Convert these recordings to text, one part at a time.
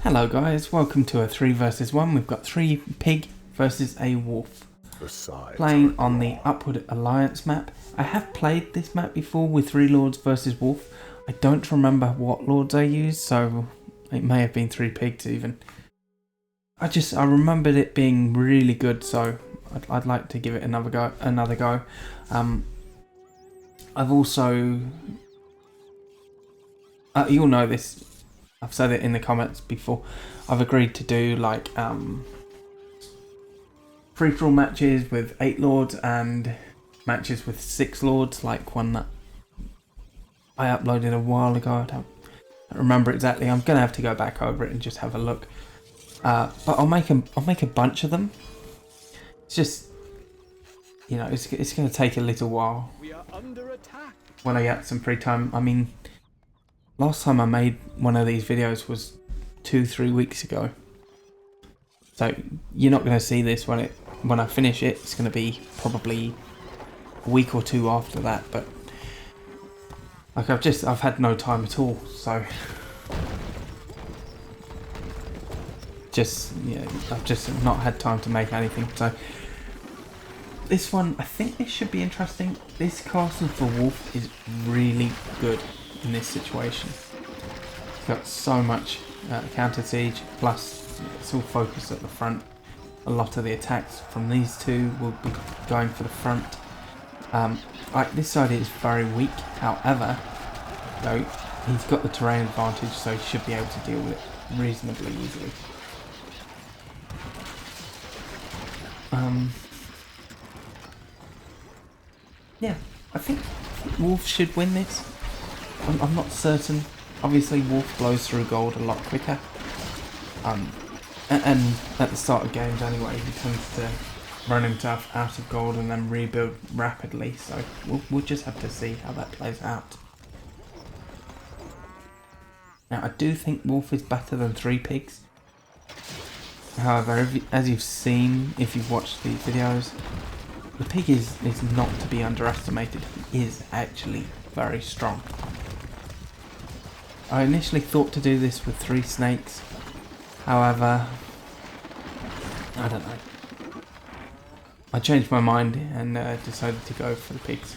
Hello guys, welcome to a 3 versus 1. We've got 3 pig versus a wolf. Playing on the Upward Alliance map. I have played this map before with 3 lords versus wolf. I don't remember what lords I used, so it may have been 3 pigs even. I remembered it being really good, so I'd like to give it another go. I've also you'll know this, I've said it in the comments before, I've agreed to do like free-for-all matches with 8 lords and matches with 6 lords, like one that I uploaded a while ago. I don't remember exactly. I'm gonna have to go back over it and just have a look. But I'll make a bunch of them. It's just, you know, it's gonna take a little while. We are under attack. When I get some free time. I mean, last time I made one of these videos was 2-3 weeks ago. So you're not going to see this when I finish it. It's going to be probably a week or 2 after that. But like I've had no time at all. So I've just not had time to make anything. So this one, I think this should be interesting. This castle for wolf is really good in this situation. It's got so much counter siege, plus it's all focused at the front. A lot of the attacks from these two will be going for the front. This side is very weak, however, though, he's got the terrain advantage, so he should be able to deal with it reasonably easily. Yeah, I think wolf should win this. I'm not certain. Obviously, wolf blows through gold a lot quicker. And at the start of games anyway, he tends to run himself out of gold and then rebuild rapidly. So we'll just have to see how that plays out. Now, I do think wolf is better than 3 pigs. However, as you've seen, if you've watched these videos, the pig is not to be underestimated. He is actually very strong. I initially thought to do this with 3 snakes, however, I don't know. I changed my mind and decided to go for the pigs.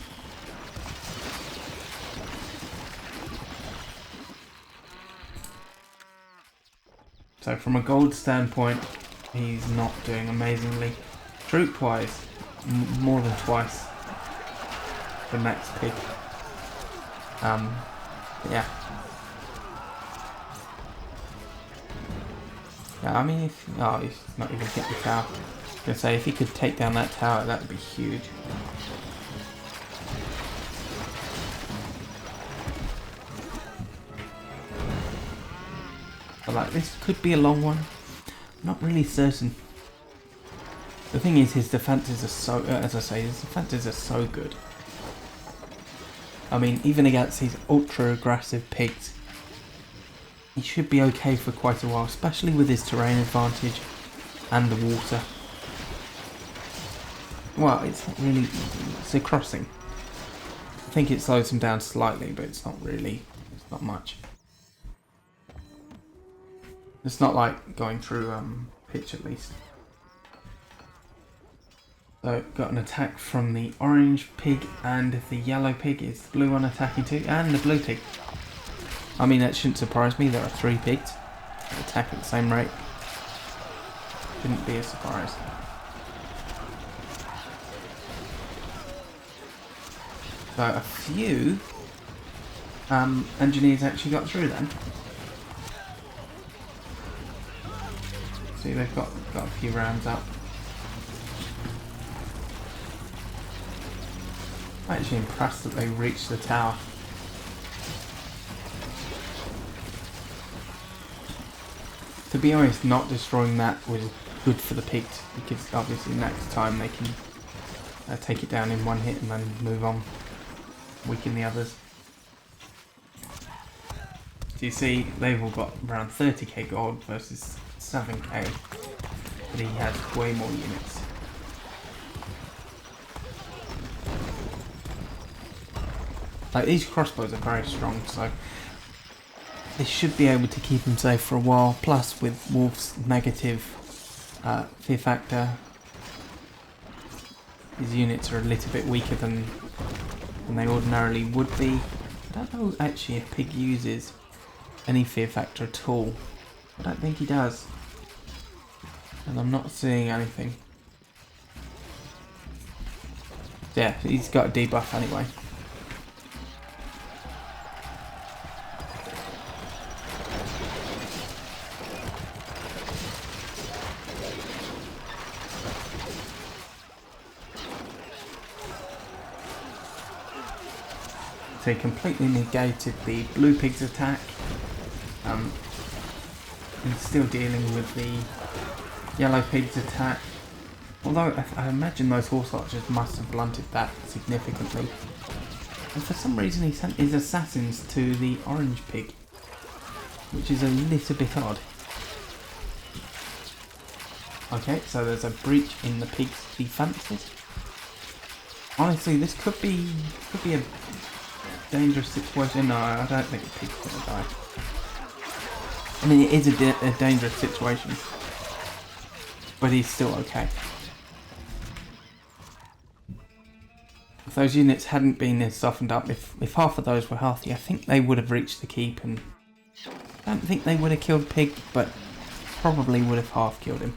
So from a gold standpoint, he's not doing amazingly. Troop-wise, more than twice the next pig. Yeah. Yeah, I mean, he's not even hit the tower. I was gonna say, if he could take down that tower, that would be huge. But like, this could be a long one. I'm not really certain. The thing is, his defenses are so, as I say, his defenses are so good. I mean, even against these ultra aggressive pigs, he should be okay for quite a while, especially with his terrain advantage and the water. Well, it's not really, it's a crossing. I think it slows him down slightly, but it's not really, it's not much. It's not like going through pitch at least. So, got an attack from the orange pig, and the yellow pig is the blue one attacking too, and the blue pig. I mean, that shouldn't surprise me. There are 3 pigs that attack at the same rate. Shouldn't be a surprise. So a few engineers actually got through then. See, they've got a few rounds up. I'm actually impressed that they reached the tower. To be honest, not destroying that was good for the pigs, because obviously next time they can take it down in one hit and then move on, weaken the others. So you see, they've all got around 30k gold versus 7k, but he has way more units. Like, these crossbows are very strong, so This should be able to keep him safe for a while. Plus, with Wolf's negative fear factor, his units are a little bit weaker than they ordinarily would be. I don't know actually if Pig uses any fear factor at all. I don't think he does. And I'm not seeing anything. Yeah, he's got a debuff anyway. So he completely negated the blue pig's attack. He's still dealing with the yellow pig's attack. Although I imagine those horse archers must have blunted that significantly. And for some reason he sent his assassins to the orange pig, which is a little bit odd. Okay, so there's a breach in the pig's defences. Honestly, this could be a dangerous situation. No, I don't think the pig's gonna die. I mean, it is a dangerous situation, but he's still okay. If those units hadn't been softened up, if half of those were healthy, I think they would have reached the keep, and I don't think they would have killed Pig, but probably would have half killed him.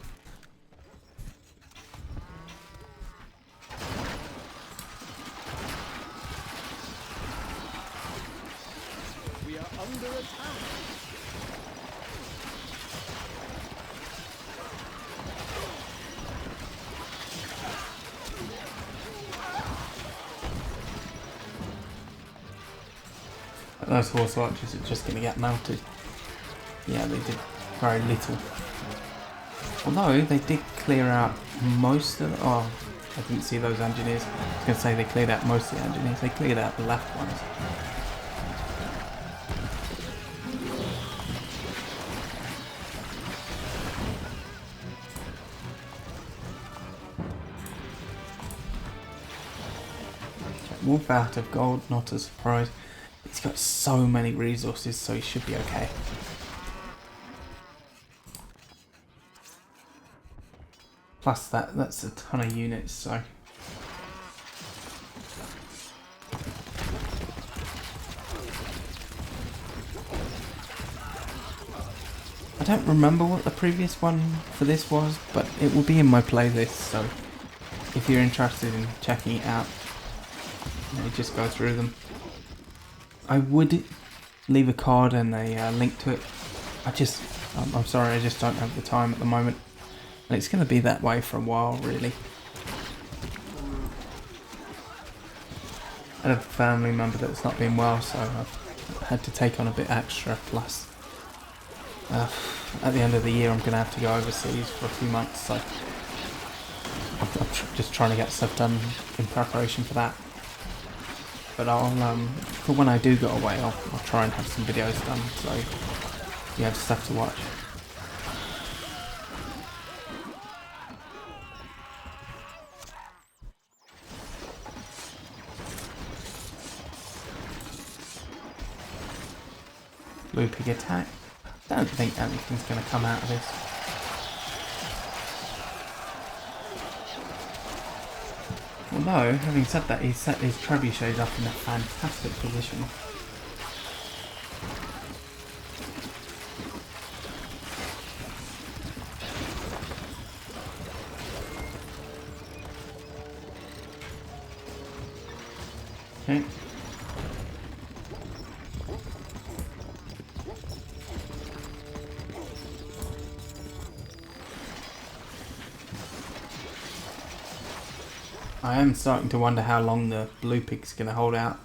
We are under attack. Those horse archers are just going to get melted. Yeah, they did very little. Although they did clear out most of the... Oh, I didn't see those engineers. I was going to say they cleared out most of the engineers. They cleared out the left ones. Wolf out of gold, not a surprise. He's got so many resources, so he should be okay. Plus that's a ton of units, so... I don't remember what the previous one for this was, but it will be in my playlist, so if you're interested in checking it out, just go through them. I would leave a card and a link to it. I'm sorry, I just don't have the time at the moment. And it's going to be that way for a while, really. I have a family member that's not been well, so I've had to take on a bit extra. Plus, at the end of the year, I'm going to have to go overseas for a few months, so I'm just trying to get stuff done in preparation for that. But I'll, for when I do go away, I'll try and have some videos done, so you have stuff to watch. Blue pig attack. I don't think anything's going to come out of this. Although, having said that, he's set his trebuchets up in a fantastic position. Okay. I am starting to wonder how long the blue pig's going to hold out.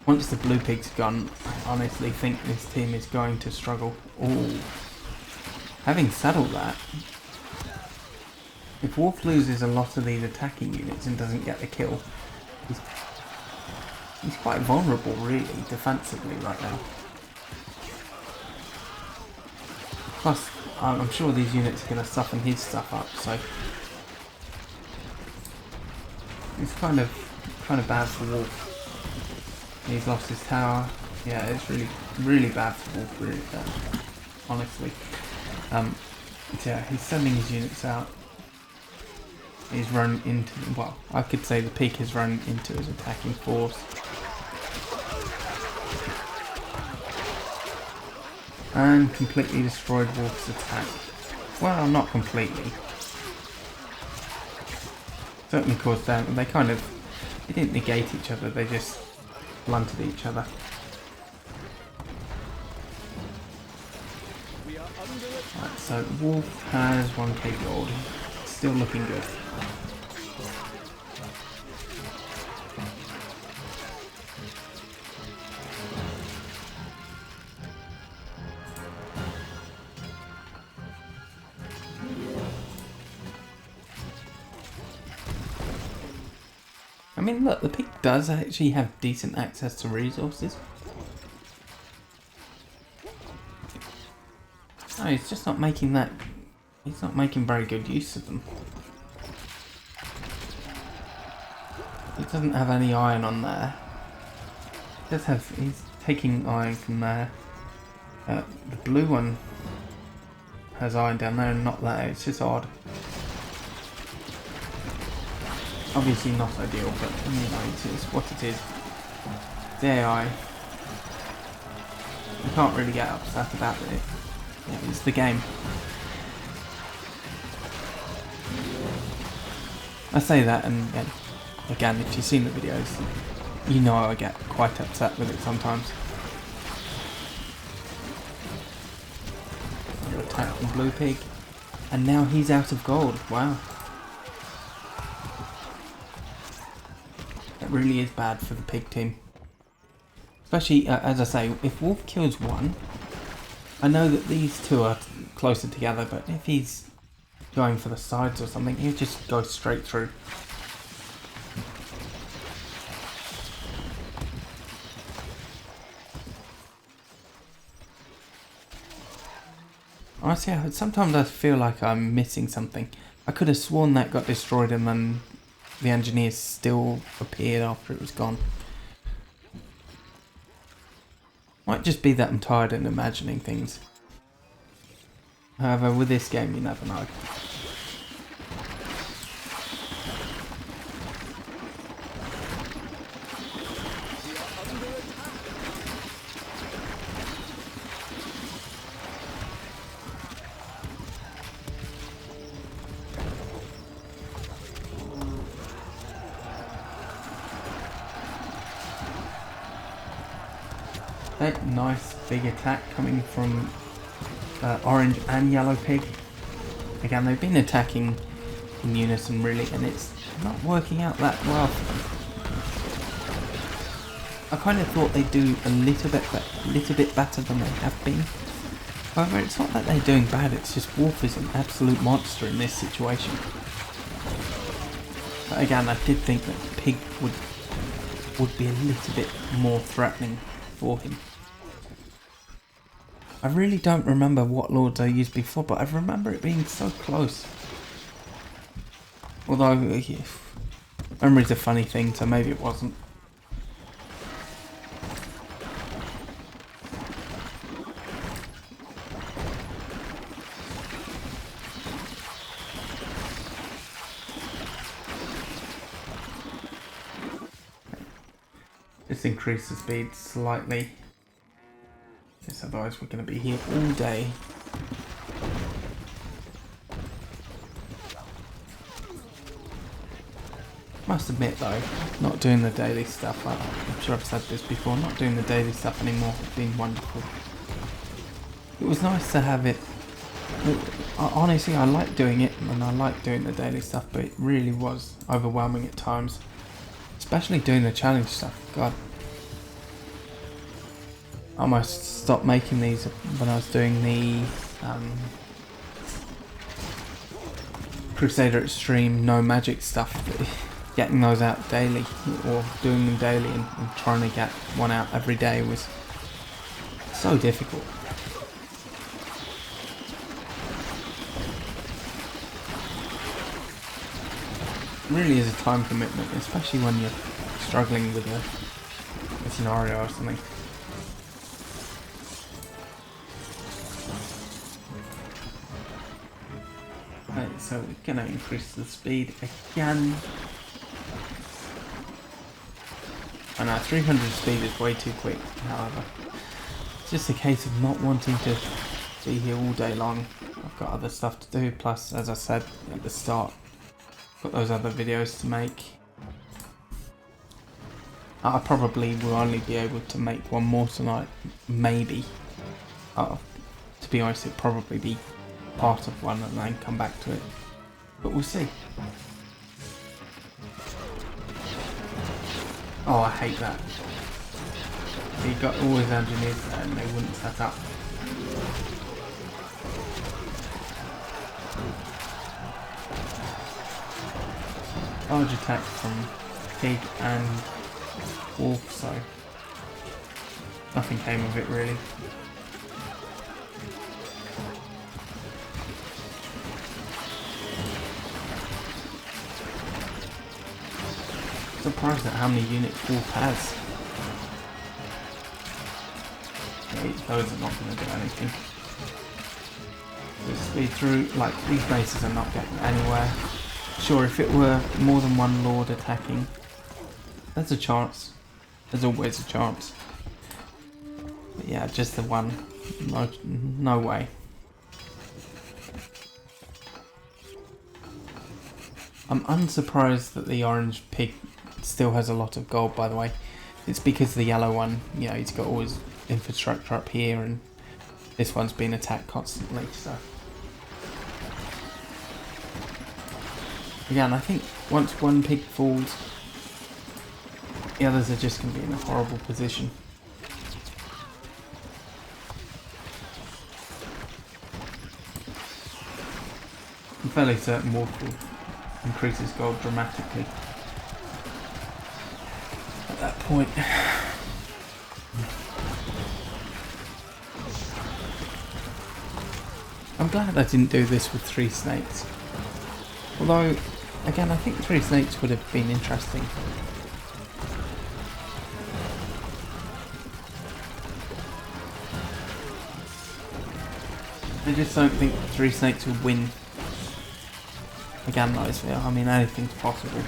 Once the blue pig's gone, I honestly think this team is going to struggle. Ooh. Having said all that, if Wolf loses a lot of these attacking units and doesn't get the kill, he's quite vulnerable really defensively right now. Plus, I'm sure these units are going to soften his stuff up, so it's kind of bad for Wolf. He's lost his tower. Yeah, it's really bad for Wolf, really bad, honestly. Yeah, he's sending his units out. He's run into, well, I could say the pig has run into his attacking force. And completely destroyed Wolf's attack. Well, not completely. Certainly caused damage. They didn't negate each other, they just blunted each other. Right, so Wolf has 1k gold. Still looking good. I mean, look, the pig does actually have decent access to resources. No, he's just not making that. He's not making very good use of them. He doesn't have any iron on there. He's taking iron from there. The blue one has iron down there and not there. It's just odd. Obviously not ideal, but you know, it's what it is. The AI. You can't really get upset about it. Yeah, it's the game. I say that, and again, if you've seen the videos, you know I get quite upset with it sometimes. Attack from Blue Pig, and now he's out of gold. Wow. That really is bad for the pig team. Especially, as I say, if Wolf kills one, I know that these two are closer together, but if he's going for the sides or something, he'll just go straight through. Honestly, sometimes I feel like I'm missing something. I could have sworn that got destroyed and then the engineers still appeared after it was gone. Might just be that I'm tired and imagining things. However, with this game, you never know. That nice big attack coming from orange and yellow pig. Again, they've been attacking in unison really, and it's not working out that well for them. I kind of thought they'd do a little bit better than they have been. However, it's not that they're doing bad, it's just Wolf is an absolute monster in this situation. But again, I did think that Pig would be a little bit more threatening for him. I really don't remember what lords I used before, but I remember it being so close. Although, memory's a funny thing, so maybe it wasn't. Just increase the speed slightly. Because otherwise we're going to be here all day. Must admit though, not doing the daily stuff, I'm sure I've said this before, not doing the daily stuff anymore has been wonderful. It was nice to have it. Honestly, I like doing it and I like doing the daily stuff, but it really was overwhelming at times. Especially doing the challenge stuff, God. I almost stopped making these when I was doing the Crusader Extreme no magic stuff. Getting those out daily or doing them daily and trying to get one out every day was so difficult. It really is a time commitment, especially when you're struggling with a scenario or something. Right, so we're gonna increase the speed again. I know 300 speed is way too quick, however. It's just a case of not wanting to be here all day long. I've got other stuff to do, plus as I said at the start, got those other videos to make. I probably will only be able to make one more tonight, maybe. To be honest, it'll probably be part of one and then come back to it. But we'll see. Oh, I hate that. He got all his engineers there and they wouldn't set up. Large attack from Pig and Wolf, so nothing came of it really. Surprised at how many units Wolf has. Those are not going to do anything. Just speed through, like these bases are not getting anywhere. Sure, if it were more than one lord attacking, there's a chance. There's always a chance. But yeah, just the one. No way. I'm unsurprised that the orange pig still has a lot of gold, by the way. It's because the yellow one, you know, he's got all his infrastructure up here and this one's been attacked constantly, so. Again, I think once one pig falls, the others are just going to be in a horrible position. I'm fairly certain Wolf will increase his gold dramatically at that point. I'm glad I didn't do this with 3 snakes. Although, again, I think 3 snakes would have been interesting. I just don't think 3 snakes would win. Again, I mean, anything's possible.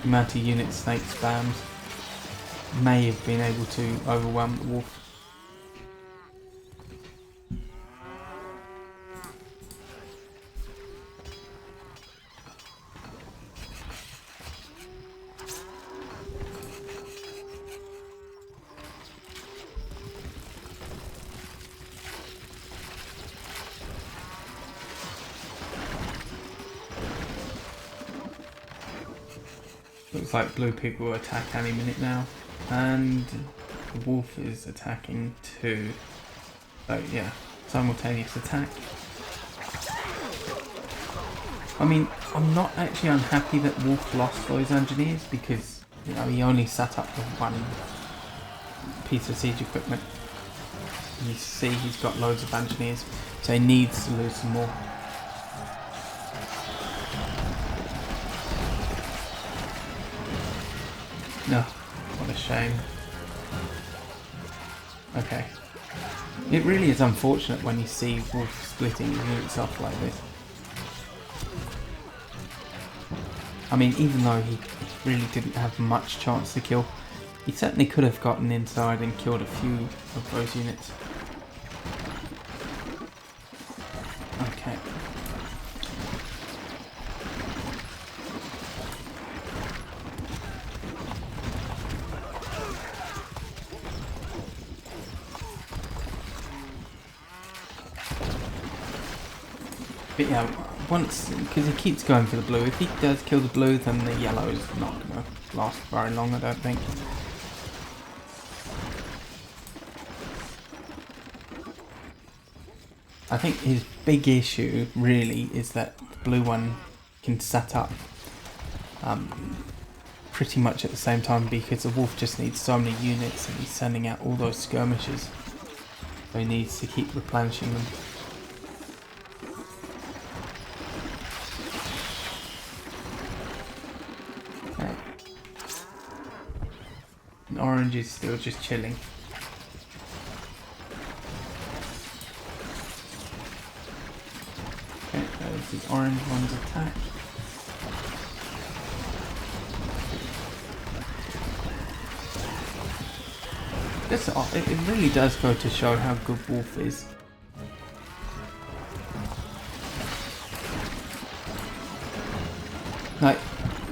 The amount of unit snake spams may have been able to overwhelm the wolf. Looks like blue pig will attack any minute now, and the wolf is attacking too. So yeah, simultaneous attack. I mean, I'm not actually unhappy that Wolf lost those engineers because, you know, he only sat up with one piece of siege equipment. You see he's got loads of engineers, so he needs to lose some more. No, what a shame. Okay. It really is unfortunate when you see Wolf splitting his units off like this. I mean, even though he really didn't have much chance to kill, he certainly could have gotten inside and killed a few of those units. Okay. But yeah, once, because he keeps going for the blue, if he does kill the blue, then the yellow is not going to last very long, I don't think. I think his big issue really is that the blue one can set up pretty much at the same time because the wolf just needs so many units and he's sending out all those skirmishes. So he needs to keep replenishing them. Okay. And orange is still just chilling. Okay, there's the orange one's attack. This, it really does go to show how good Wolf is. Like,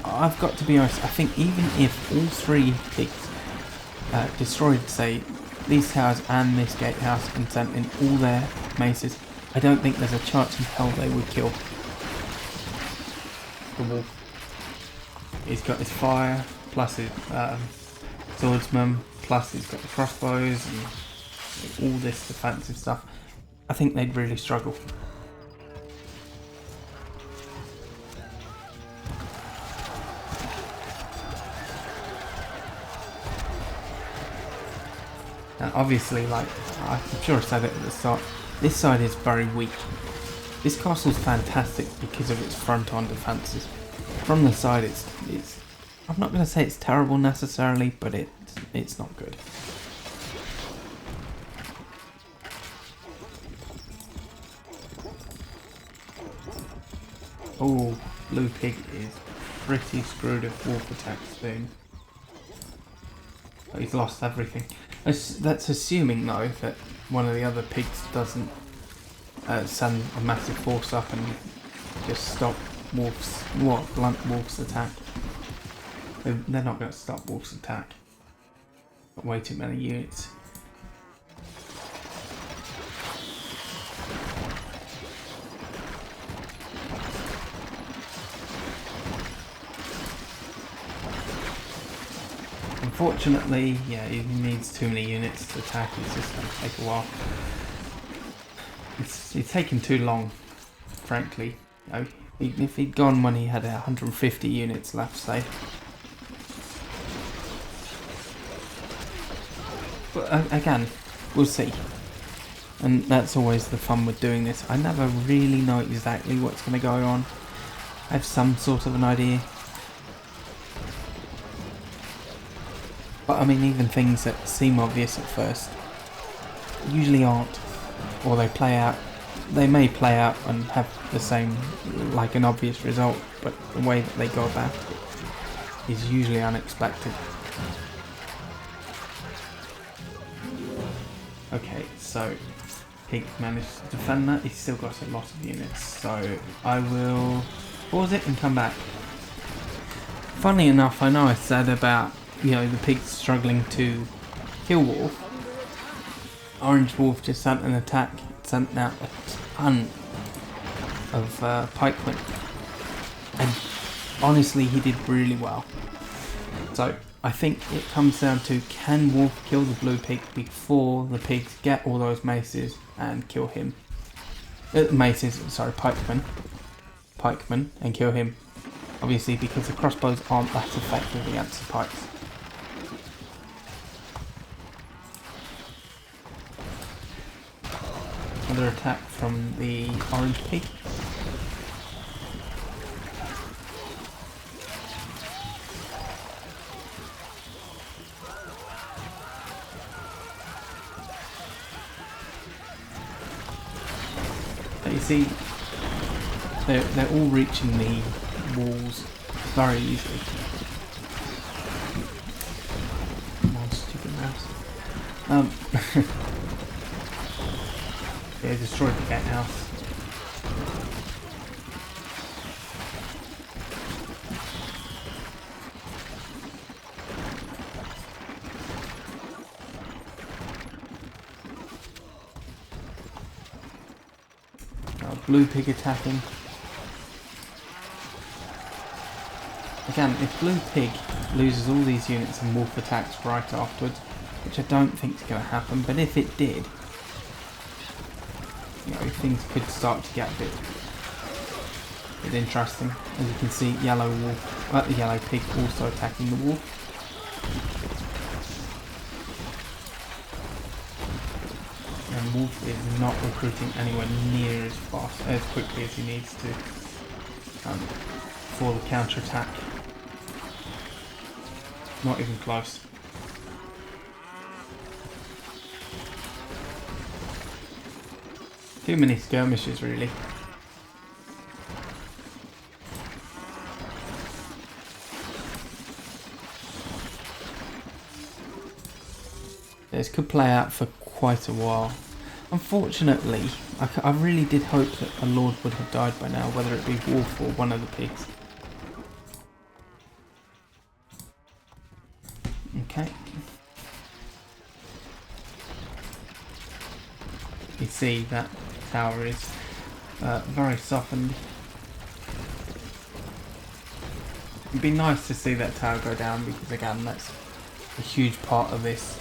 I've got to be honest, I think even if all three pigs destroyed, say, these towers and this gatehouse and sent in all their maces, I don't think there's a chance in hell they would kill the Wolf. He's got his fire, plus his swordsman, plus he's got the crossbows and all this defensive stuff. I think they'd really struggle. Now obviously, like I'm sure I said it at the start, this side is very weak. This castle's fantastic because of its front-on defences. From the side it's I'm not going to say it's terrible necessarily, but it's not good. Oh, Blue Pig is pretty screwed if Wolf attacks soon. Oh, he's lost everything. That's assuming though that one of the other pigs doesn't send a massive force up and just stop blunt Wolf's attack. They're not going to stop Wolf's attack. Got way too many units. Unfortunately, yeah, he needs too many units to attack. It's just going to take a while. It's taken too long, frankly. You know, if he'd gone when he had 150 units left, say. But again, we'll see. And that's always the fun with doing this. I never really know exactly what's going to go on. I have some sort of an idea. But I mean, even things that seem obvious at first usually aren't. Or they may play out and have the same, like an obvious result, but the way that they go about it is usually unexpected. Okay, so Pig managed to defend that. He's still got a lot of units, so I will pause it and come back. Funnily enough, I know I said about, you know, the pigs struggling to kill Wolf. Orange Wolf just sent an attack, sent out a ton of pikemen, and honestly he did really well. So I think it comes down to, can Wolf kill the blue pig before the pigs get all those maces and kill him? Pikemen and kill him. Obviously, because the crossbows aren't that effective against the pikes. Another attack from the orange pig. But you see, they're all reaching the walls very easily. Come on, stupid mouse. Yeah, destroyed the gatehouse. Blue pig attacking. Again, if Blue Pig loses all these units and Wolf attacks right afterwards, which I don't think is going to happen, but if it did, you know, things could start to get a bit interesting. As you can see, Yellow Pig also attacking the Wolf. And Wolf is not recruiting anywhere near as quickly as he needs to for the counter-attack. Not even close. Too many skirmishes, really. This could play out for quite a while. Unfortunately, I really did hope that a lord would have died by now, whether it be Wolf or one of the pigs. Okay. You see that tower is very softened. It'd be nice to see that tower go down because again that's a huge part of this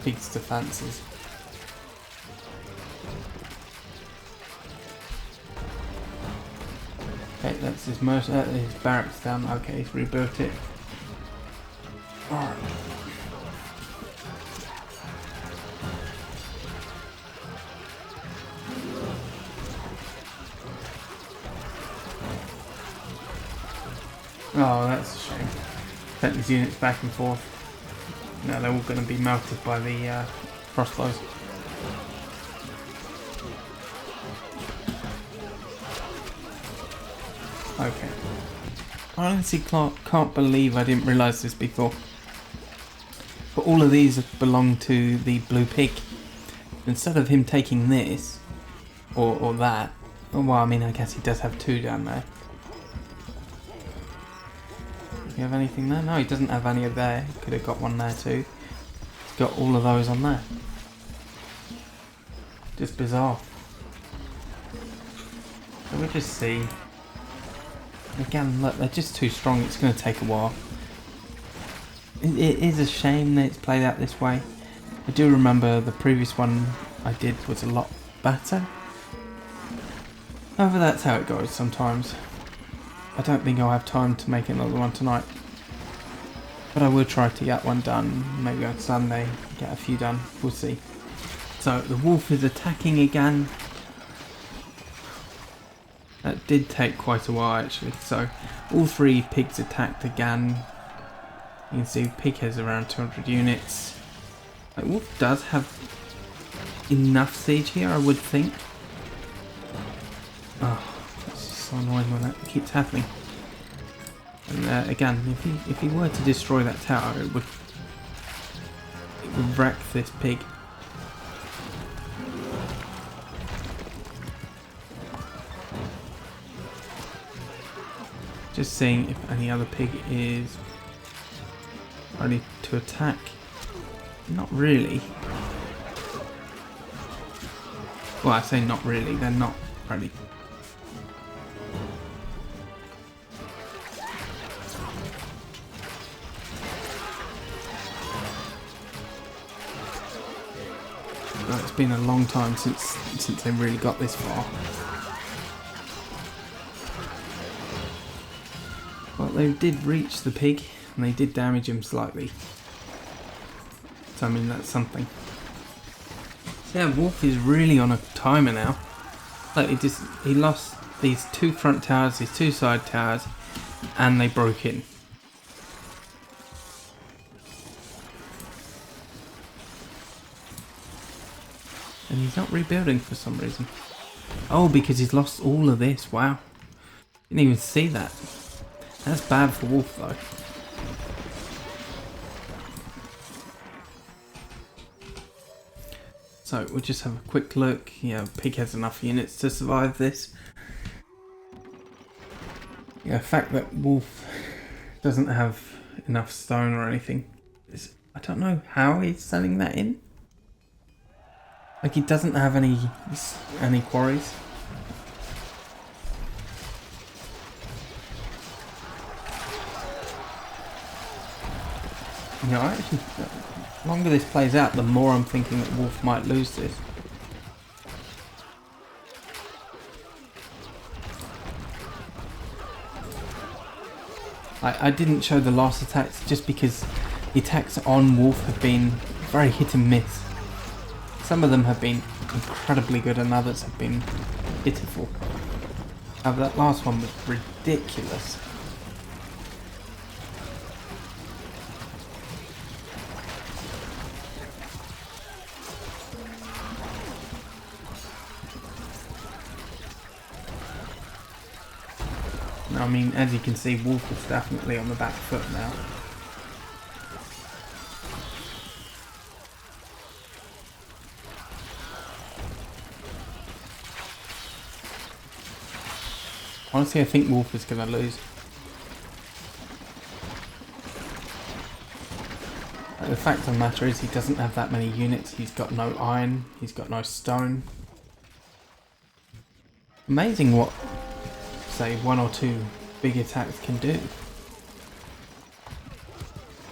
pig's defences. Okay, that's his barracks down. Okay, he's rebuilt it. Alright. Oh, that's a shame. Sent these units back and forth. Now they're all going to be melted by the crossbows. Okay. I honestly can't believe I didn't realise this before. But all of these belong to the blue pig. Instead of him taking this, or that, well, I mean, I guess he does have two down there. Does he have anything there? No, he doesn't have any of there. He could have got one there too. He's got all of those on there. Just bizarre. So we'll just see. Again, look, they're just too strong. It's going to take a while. It is a shame that it's played out this way. I do remember the previous one I did was a lot better. However, that's how it goes sometimes. I don't think I'll have time to make another one tonight. But I will try to get one done. Maybe on Sunday, get a few done. We'll see. So, the wolf is attacking again. That did take quite a while actually. So, all three pigs attacked again. You can see pig has around 200 units. Like, wolf does have enough siege here, I would think. Oh, that's just so annoying when that keeps happening. And again, if he were to destroy that tower, it would wreck this pig. Just seeing if any other pig is ready to attack. Not really. Well, I say not really, they're not ready. Well, it's been a long time since they really got this far. Well, they did reach the pig, and they did damage him slightly. So, I mean, that's something. So, yeah, Wolf is really on a timer now. Like, he lost these two front towers, these two side towers, and they broke in. And he's not rebuilding for some reason. Oh, because he's lost all of this. Wow. Didn't even see that. That's bad for Wolf though. So we'll just have a quick look. Yeah, pig has enough units to survive this. Yeah, the fact that Wolf doesn't have enough stone or anything is, I don't know how he's selling that in. Like, he doesn't have any quarries. You know, actually, the longer this plays out, the more I'm thinking that Wolf might lose this. I didn't show the last attacks just because the attacks on Wolf have been very hit and miss. Some of them have been incredibly good and others have been pitiful. However, that last one was ridiculous. I mean, as you can see, Wolf is definitely on the back foot now. Honestly, I think Wolf is going to lose. The fact of the matter is he doesn't have that many units. He's got no iron. He's got no stone. Amazing what, say, 1 or 2 big attacks can do.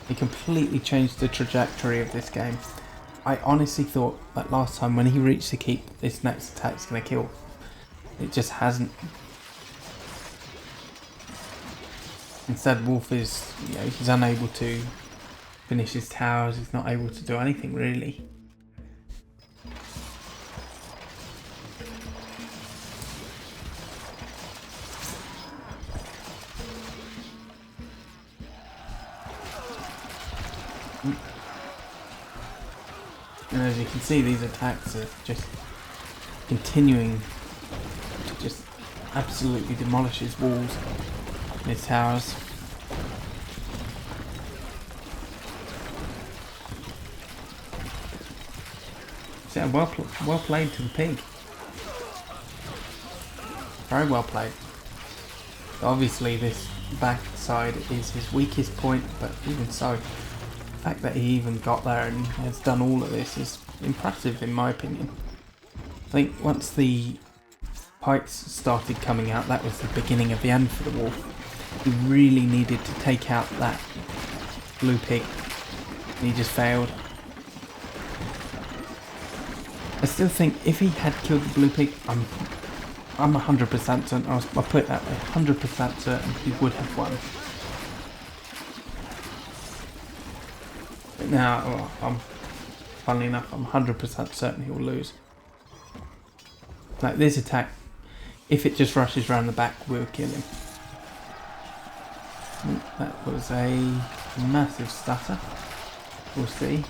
He completely changed the trajectory of this game. I honestly thought that last time when he reached the keep, this next attack's going to kill. It just hasn't. Instead, Wolf is, he's unable to finish his towers. He's not able to do anything really. And as you can see, these attacks are just continuing to just absolutely demolish his walls and his towers. So yeah, well played to the pig. Very well played. Obviously this back side is his weakest point, but even so, the fact that he even got there and has done all of this is impressive in my opinion. I think once the pikes started coming out, that was the beginning of the end for the wolf. He really needed to take out that blue pig, and he just failed. I still think if he had killed the blue pig, I'm 100% certain, I'll put it that way, 100% certain he would have won. But now, funnily enough, I'm 100% certain he will lose. Like this attack, if it just rushes around the back, we'll kill him. That was a massive stutter. We'll see.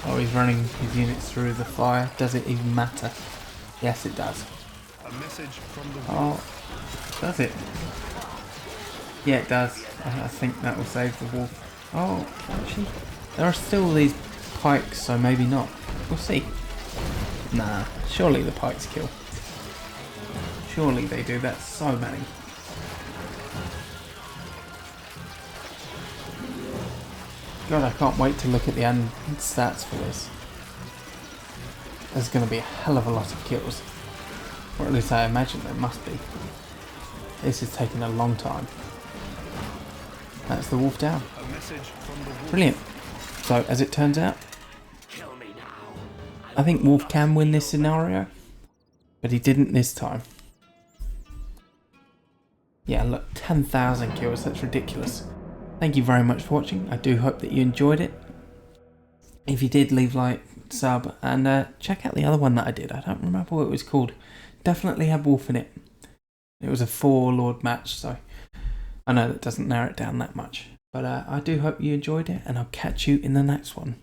Oh, he's running his units through the fire. Does it even matter? Yes, it does. A message from the Oh, does it? Yeah, it does. I think that will save the wolf. Oh, actually, there are still these pikes, so maybe not. We'll see. Nah, surely the pikes kill. Surely they do. That's so many. God, I can't wait to look at the end stats for this. There's going to be a hell of a lot of kills. Or at least I imagine there must be. This is taking a long time. That's the wolf down. A message from the wolf. Brilliant. So, as it turns out, I think Wolf can win this scenario, but he didn't this time. Yeah, look, 10,000 kills, that's ridiculous. Thank you very much for watching. I do hope that you enjoyed it. If you did, leave a like, sub, and check out the other one that I did. I don't remember what it was called. Definitely had Wolf in it. It was a 4-lord match, so I know that doesn't narrow it down that much. But I do hope you enjoyed it, and I'll catch you in the next one.